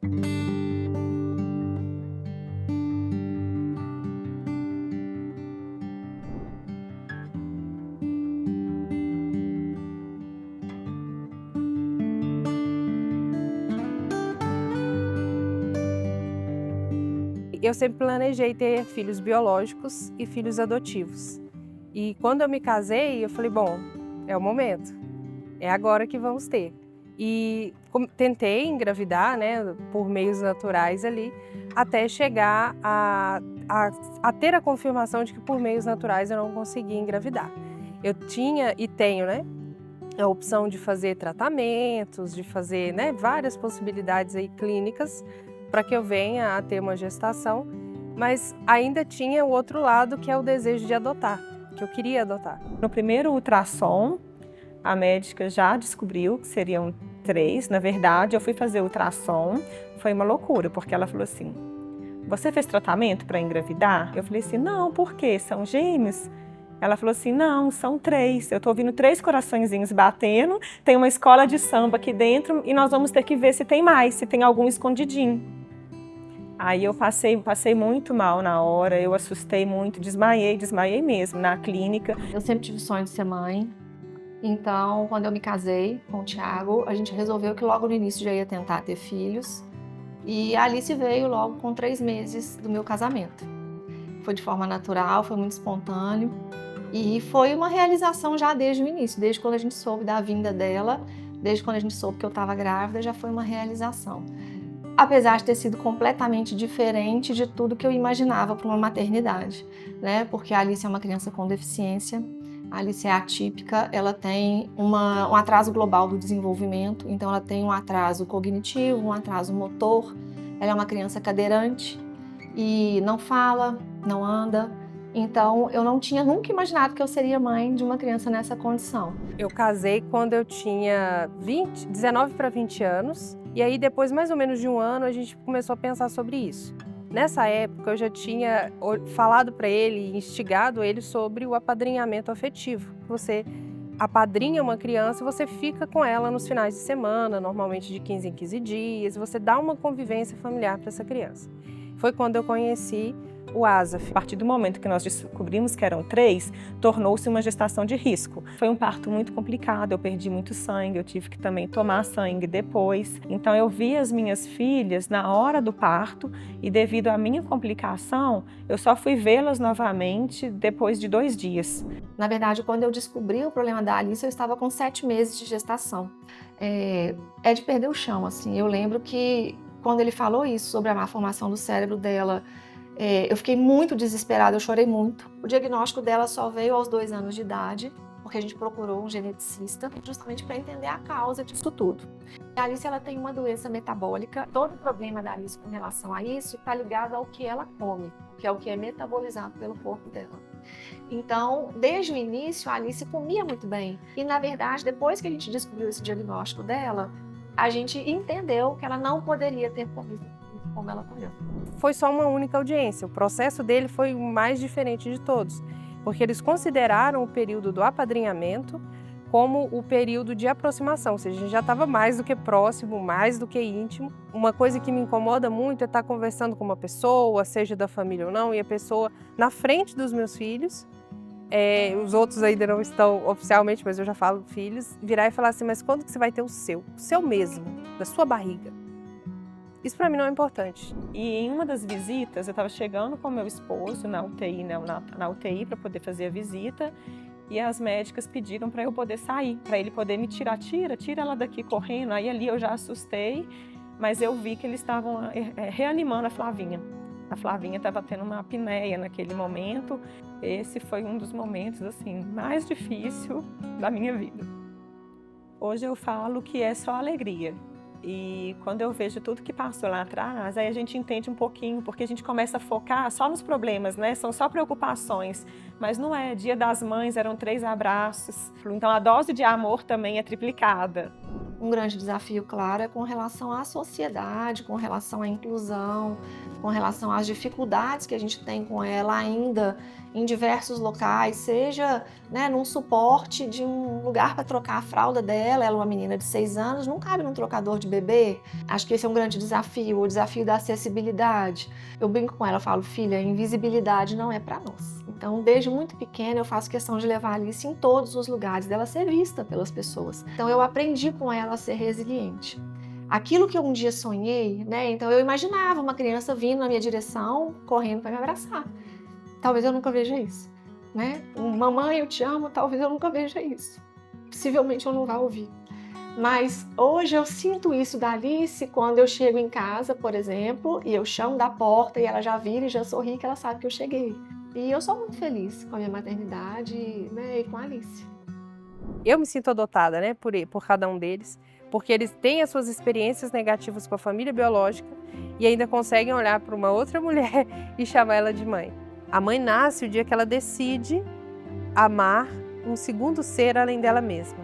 Eu sempre planejei ter filhos biológicos e filhos adotivos. E quando eu me casei, eu falei, bom, é o momento, é agora que vamos ter. E tentei engravidar, né, por meios naturais ali, até chegar a ter a confirmação de que por meios naturais eu não conseguia engravidar. Eu tinha e tenho, né, a opção de fazer tratamentos, de fazer, né, várias possibilidades aí clínicas para que eu venha a ter uma gestação, mas ainda tinha o outro lado, que é o desejo de adotar, que eu queria adotar. No primeiro ultrassom, a médica já descobriu que seriam 3. Na verdade, eu fui fazer ultrassom, foi uma loucura, porque ela falou assim, você fez tratamento para engravidar? Eu falei assim, não, por quê? São gêmeos? Ela falou assim, não, são 3. Eu tô ouvindo 3 coraçõezinhos batendo, tem uma escola de samba aqui dentro e nós vamos ter que ver se tem mais, se tem algum escondidinho. Aí eu passei muito mal na hora, eu assustei muito, desmaiei mesmo na clínica. Eu sempre tive sonho de ser mãe, então quando eu me casei com o Thiago, a gente resolveu que logo no início já ia tentar ter filhos. E a Alice veio logo com 3 meses do meu casamento. Foi de forma natural, foi muito espontâneo. E foi uma realização já desde o início, desde quando a gente soube da vinda dela, desde quando a gente soube que eu estava grávida, já foi uma realização. Apesar de ter sido completamente diferente de tudo que eu imaginava para uma maternidade, né? Porque a Alice é uma criança com deficiência, a Alice é atípica, ela tem um atraso global do desenvolvimento, então ela tem um atraso cognitivo, um atraso motor, ela é uma criança cadeirante e não fala, não anda. Então, eu não tinha nunca imaginado que eu seria mãe de uma criança nessa condição. Eu casei quando eu tinha 19 para 20 anos, e aí depois, mais ou menos de um ano, a gente começou a pensar sobre isso. Nessa época, eu já tinha falado para ele, instigado ele sobre o apadrinhamento afetivo. Você apadrinha uma criança e você fica com ela nos finais de semana, normalmente de 15 em 15 dias, você dá uma convivência familiar para essa criança. Foi quando eu conheci o Asaf. A partir do momento que nós descobrimos que eram 3, tornou-se uma gestação de risco. Foi um parto muito complicado, eu perdi muito sangue, eu tive que também tomar sangue depois. Então eu vi as minhas filhas na hora do parto e devido à minha complicação, eu só fui vê-las novamente depois de 2 dias. Na verdade, quando eu descobri o problema da Alice, eu estava com 7 meses de gestação. É de perder o chão, assim. Eu lembro que quando ele falou isso sobre a malformação do cérebro dela, eu fiquei muito desesperada, eu chorei muito. O diagnóstico dela só veio aos 2 anos de idade, porque a gente procurou um geneticista justamente para entender a causa disso tudo. A Alice, ela tem uma doença metabólica. Todo o problema da Alice com relação a isso está ligado ao que ela come, que é o que é metabolizado pelo corpo dela. Então, desde o início, a Alice comia muito bem. E, na verdade, depois que a gente descobriu esse diagnóstico dela, a gente entendeu que ela não poderia ter comido como ela comeu. Foi só uma única audiência, o processo dele foi o mais diferente de todos, porque eles consideraram o período do apadrinhamento como o período de aproximação, ou seja, a gente já estava mais do que próximo, mais do que íntimo. Uma coisa que me incomoda muito é estar conversando com uma pessoa, seja da família ou não, e a pessoa na frente dos meus filhos, os outros ainda não estão oficialmente, mas eu já falo filhos, virar e falar assim, mas quando que você vai ter o seu mesmo, da sua barriga? Isso para mim não é importante. E em uma das visitas, eu estava chegando com meu esposo na UTI, na UTI para poder fazer a visita, e as médicas pediram para eu poder sair, para ele poder me tirar, tira ela daqui correndo. Aí ali eu já assustei, mas eu vi que eles estavam reanimando a Flavinha. A Flavinha estava tendo uma apneia naquele momento. Esse foi um dos momentos assim mais difíceis da minha vida. Hoje eu falo que é só alegria. E quando eu vejo tudo que passou lá atrás, aí a gente entende um pouquinho, porque a gente começa a focar só nos problemas, né? São só preocupações, mas não é. Dia das Mães eram 3 abraços, então a dose de amor também é triplicada. Um grande desafio, claro, é com relação à sociedade, com relação à inclusão, com relação às dificuldades que a gente tem com ela ainda em diversos locais, seja, né, num suporte de um lugar para trocar a fralda dela. Ela é uma menina de 6 anos, não cabe num trocador de bebê. Acho que esse é um grande desafio, o desafio da acessibilidade. Eu brinco com ela, falo, filha, invisibilidade não é para nós. Então, desde muito pequena, eu faço questão de levar a Alice em todos os lugares, dela ser vista pelas pessoas. Então, eu aprendi com ela a ser resiliente. Aquilo que eu um dia sonhei, né? Então, eu imaginava uma criança vindo na minha direção, correndo para me abraçar. Talvez eu nunca veja isso, né? Mamãe, eu te amo, talvez eu nunca veja isso. Possivelmente eu não vá ouvir. Mas hoje eu sinto isso da Alice quando eu chego em casa, por exemplo, e eu chamo da porta e ela já vira e já sorri que ela sabe que eu cheguei. E eu sou muito feliz com a minha maternidade, né, e com a Alice. Eu me sinto adotada, né, por cada um deles, porque eles têm as suas experiências negativas com a família biológica e ainda conseguem olhar para uma outra mulher e chamar ela de mãe. A mãe nasce o dia que ela decide amar um segundo ser além dela mesma.